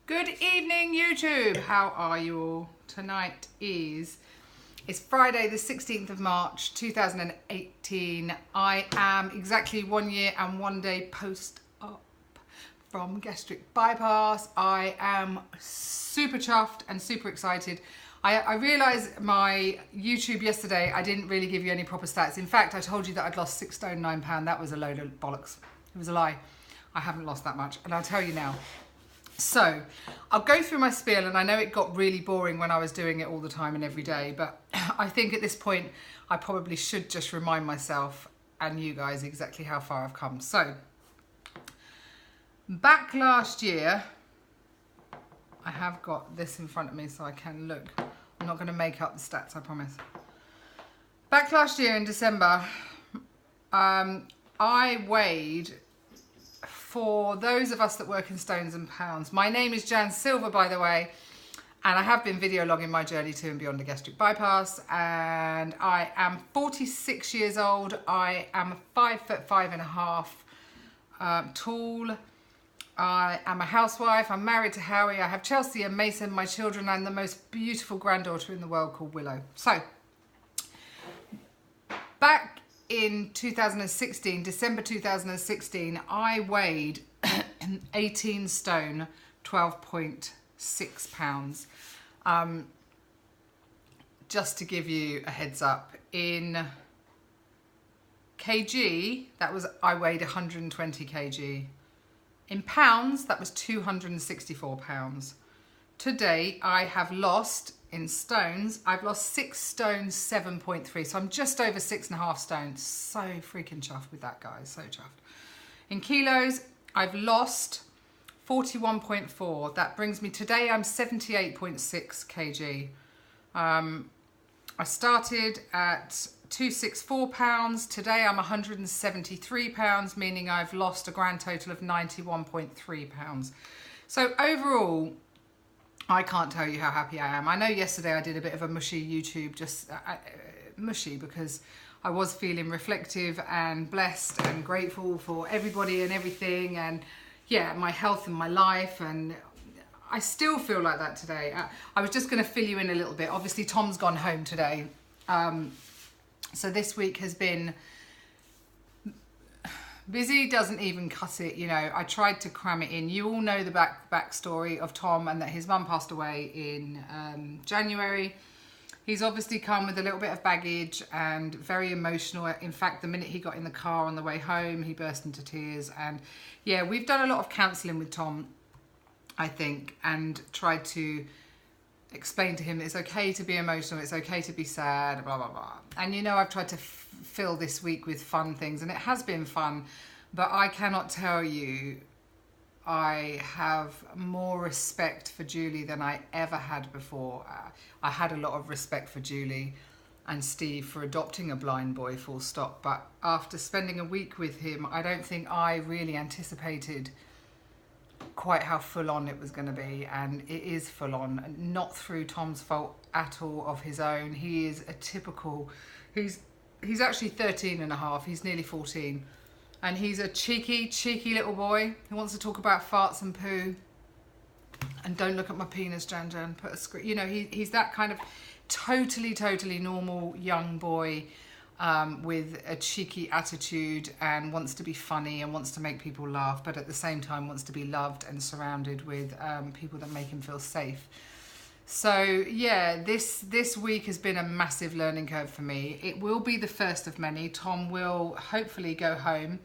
Good evening, YouTube. How are you all? Tonight it's Friday the 16th of March 2018. I am exactly 1 year and 1 day post-op from gastric bypass. I am super chuffed and super excited. I realised my YouTube yesterday, I didn't really give you any proper stats. In fact, I told you that I'd lost 6 stone 9 pound. That was a load of bollocks. It was a lie. I haven't lost that much, and I'll tell you now. So I'll go through my spiel, and I know it got really boring when I was doing it all the time and every day, but I think at this point I probably should just remind myself and you guys exactly how far I've come. So back last year, I have got this in front of me so I can look. I'm not going to make up the stats, I promise. Back last year in December, I weighed, for those of us that work in stones and pounds, my name is Jan Silver, by the way, and I have been video logging my journey to and beyond the gastric bypass, and I am 46 years old. I am 5'5.5" tall. I am a housewife. I'm married to Howie. I have Chelsea and Mason, my children, and the most beautiful granddaughter in the world called Willow. So back in 2016, December 2016, I weighed 18 stone, 12.6 pounds. Just to give you a heads up, in kg, I weighed 120 kg. In pounds, that was 264 pounds. Today, I have lost, in stones, I've lost 6 stone 7.3. So I'm just over 6.5 stones. So freaking chuffed with that, guys. So chuffed. In kilos, I've lost 41.4. That brings me, today I'm 78.6 kg. I started at 264 pounds. Today I'm 173 pounds, meaning I've lost a grand total of 91.3 pounds. So overall, I can't tell you how happy I am. I know yesterday I did a bit of a mushy YouTube, just mushy, because I was feeling reflective and blessed and grateful for everybody and everything, and yeah, my health and my life, and I still feel like that today. I was just going to fill you in a little bit. Obviously, Tom's gone home today. So this week has been busy, doesn't even cut it. You know, I tried to cram it in. You all know the backstory of Tom, and that his mum passed away in January. He's obviously come with a little bit of baggage and very emotional. In fact, the minute he got in the car on the way home, he burst into tears. And yeah, we've done a lot of counselling with Tom, I think, and tried to explain to him that it's okay to be emotional, it's okay to be sad, blah, blah, blah. And you know, I've tried to fill this week with fun things, and it has been fun, but I cannot tell you, I have more respect for Julie than I ever had before. I had a lot of respect for Julie and Steve for adopting a blind boy, full stop, but after spending a week with him, I don't think I really anticipated quite how full on it was going to be, and it is full on, not through Tom's fault at all, of his own. He is a typical, he's actually 13 and a half, he's nearly 14, and he's a cheeky little boy who wants to talk about farts and poo, and don't look at my penis, Jan, put a screen, you know, he's that kind of totally normal young boy, with a cheeky attitude, and wants to be funny and wants to make people laugh, but at the same time wants to be loved and surrounded with people that make him feel safe. So yeah, this week has been a massive learning curve for me. It will be the first of many. Tom will hopefully go home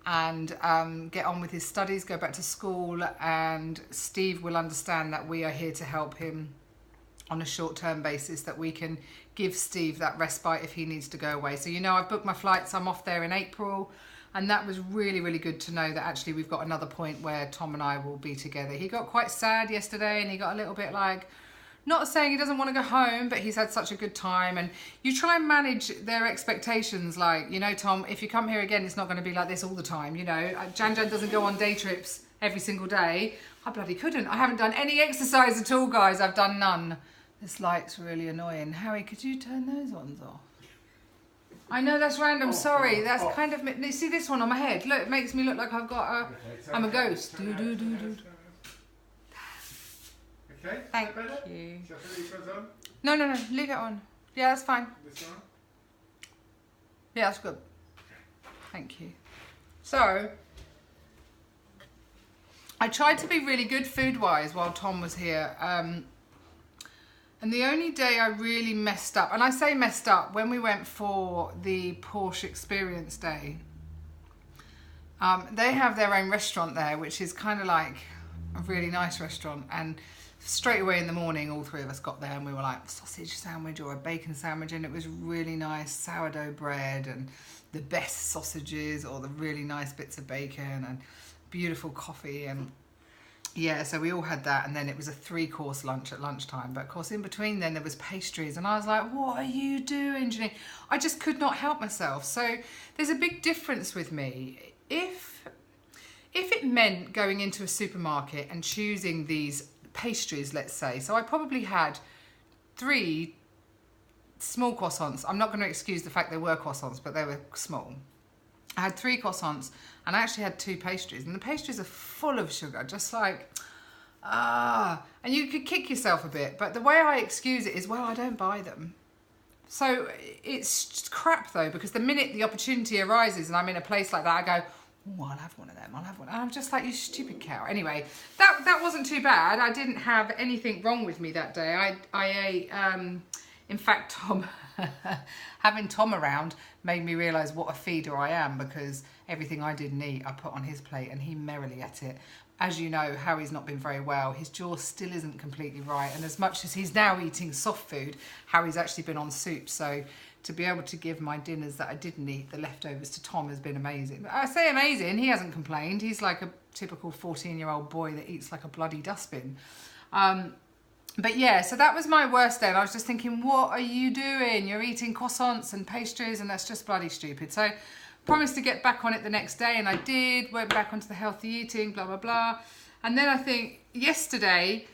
and get on with his studies, go back to school, and Steve will understand that we are here to help him on a short-term basis, that we can give Steve that respite if he needs to go away. So, you know, I've booked my flights. I'm off there in April, and that was really good to know that actually we've got another point where Tom and I will be together. He got quite sad yesterday, and he got a little bit like, not saying he doesn't want to go home, but he's had such a good time. And you try and manage their expectations, like, you know, Tom, if you come here again, it's not going to be like this all the time. You know, Jan doesn't go on day trips every single day. I bloody couldn't. I haven't done any exercise at all, guys. I've done none. This light's really annoying. Howie, could you turn those ones off? I know that's random, sorry. That's kind of, see this one on my head? Look, it makes me look like I've got a, I'm a ghost. Thank you. No, leave it on. Yeah, that's fine. This one? Yeah, that's good. Thank you. So, I tried to be really good food-wise while Tom was here. And the only day I really messed up, and I say messed up, when we went for the Porsche Experience Day, they have their own restaurant there, which is kind of like a really nice restaurant. And straight away in the morning, all three of us got there and we were like, sausage sandwich or a bacon sandwich, and it was really nice sourdough bread and the best sausages or the really nice bits of bacon and beautiful coffee. And yeah, so we all had that, and then it was a 3-course lunch at lunchtime. But of course in between then there was pastries, and I was like, what are you doing, Janine? I just could not help myself. So there's a big difference with me. If it meant going into a supermarket and choosing these pastries, let's say, so I probably had 3 small croissants. I'm not going to excuse the fact they were croissants, but they were small. I had 3 croissants and I actually had 2 pastries, and the pastries are full of sugar, just like, and you could kick yourself a bit, but the way I excuse it is, well, I don't buy them. So it's crap though, because the minute the opportunity arises and I'm in a place like that, I go, oh, I'll have one of them, I'll have one. And I'm just like, you stupid cow. Anyway, that wasn't too bad. I didn't have anything wrong with me that day. I ate, in fact, Tom, having Tom around made me realise what a feeder I am, because everything I didn't eat, I put on his plate and he merrily ate it. As you know, Harry's not been very well. His jaw still isn't completely right. And as much as he's now eating soft food, Harry's actually been on soup. So to be able to give my dinners that I didn't eat, the leftovers, to Tom has been amazing. I say amazing, he hasn't complained. He's like a typical 14-year-old boy that eats like a bloody dustbin. But yeah, so that was my worst day. And I was just thinking, what are you doing? You're eating croissants and pastries, and that's just bloody stupid. So promised to get back on it the next day, and I did. Went back onto the healthy eating, blah, blah, blah. And then I think yesterday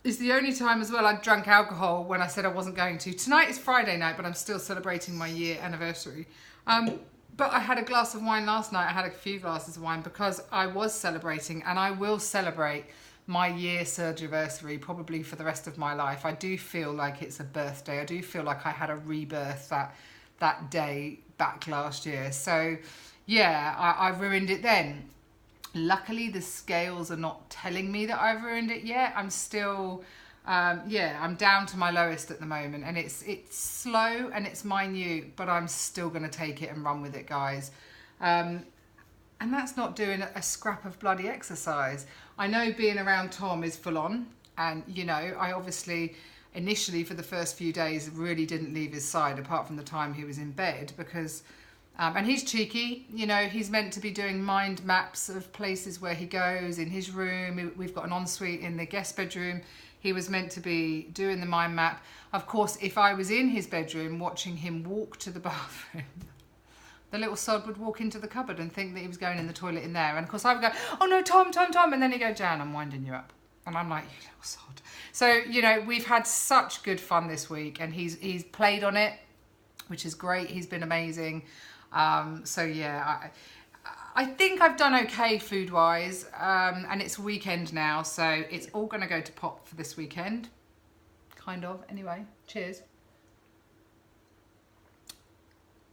is the only time as well I drank alcohol when I said I wasn't going to. Tonight is Friday night, but I'm still celebrating my year anniversary. But I had a glass of wine last night. I had a few glasses of wine because I was celebrating, and I will celebrate my year surgery probably for the rest of my life. I do feel like it's a birthday. I do feel like I had a rebirth that day back last year. So yeah, I ruined it then. Luckily the scales are not telling me that I've ruined it yet. I'm still I'm down to my lowest at the moment, and it's slow and it's minute, but I'm still going to take it and run with it, guys. And that's not doing a scrap of bloody exercise. I know being around Tom is full on, and you know, I obviously initially for the first few days really didn't leave his side apart from the time he was in bed, because and he's cheeky, you know, he's meant to be doing mind maps of places where he goes in his room. We've got an ensuite in the guest bedroom. He was meant to be doing the mind map. Of course, if I was in his bedroom watching him walk to the bathroom, the little sod would walk into the cupboard and think that he was going in the toilet in there. And of course I would go, oh no, Tom. And then he'd go, Jan, I'm winding you up. And I'm like, you little sod. So, you know, we've had such good fun this week, and he's played on it, which is great. He's been amazing. So yeah, I think I've done okay food-wise, and it's weekend now, so it's all going to go to pot for this weekend. Kind of, anyway. Cheers.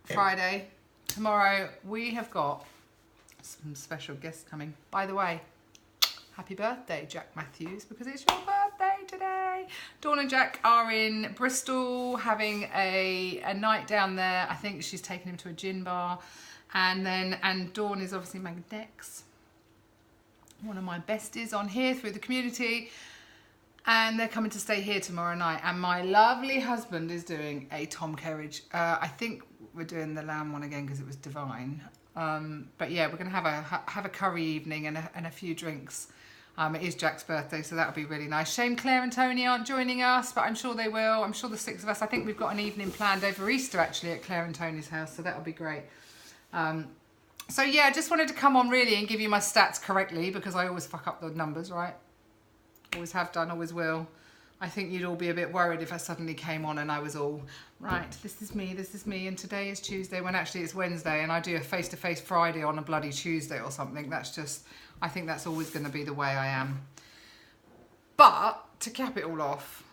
Friday. Tomorrow we have got some special guests coming. By the way, happy birthday, Jack Matthews, because it's your birthday today. Dawn and Jack are in Bristol having a night down there. I think she's taking him to a gin bar. And Dawn is obviously Magnex, one of my besties on here through the community. And they're coming to stay here tomorrow night. And my lovely husband is doing a Tom Kerridge. I think we're doing the lamb one again because it was divine. But yeah, we're going to have a curry evening and a few drinks. It is Jack's birthday, so that'll be really nice. Shame Claire and Tony aren't joining us, but I'm sure they will. I'm sure the 6 of us. I think we've got an evening planned over Easter actually at Claire and Tony's house, so that'll be great. So yeah, I just wanted to come on really and give you my stats correctly, because I always fuck up the numbers, right? Always have done, always will. I think you'd all be a bit worried if I suddenly came on and I was all, right, this is me, and today is Tuesday, when actually it's Wednesday, and I do a face-to-face Friday on a bloody Tuesday or something. That's just, I think that's always going to be the way I am. But to cap it all off,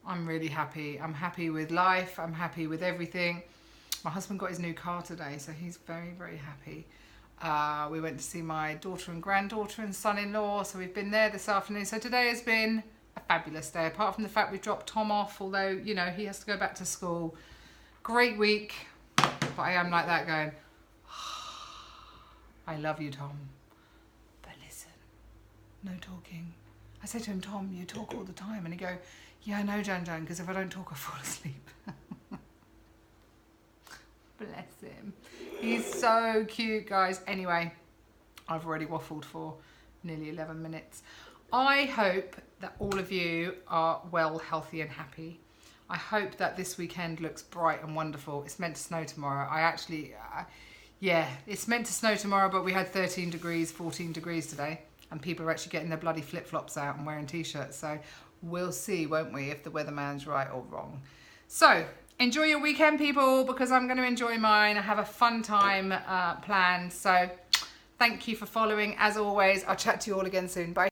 I'm really happy. I'm happy with life. I'm happy with everything. My husband got his new car today, so he's very, very happy. We went to see my daughter and granddaughter and son-in-law, so we've been there this afternoon. So today has been a fabulous day, apart from the fact we dropped Tom off, although, you know, he has to go back to school. Great week, but I am like that going, I love you, Tom, but listen, no talking. I say to him, Tom, you talk all the time. And he go, yeah, I know, Jan, because if I don't talk, I fall asleep. Bless him. He's so cute, guys. Anyway, I've already waffled for nearly 11 minutes. I hope that all of you are well, healthy and happy. I hope that this weekend looks bright and wonderful. It's meant to snow tomorrow. Yeah, it's meant to snow tomorrow, but we had 13 degrees, 14 degrees today. And people are actually getting their bloody flip-flops out and wearing t-shirts. So we'll see, won't we, if the weatherman's right or wrong. So enjoy your weekend, people, because I'm going to enjoy mine. I have a fun time planned. So thank you for following. As always, I'll chat to you all again soon. Bye.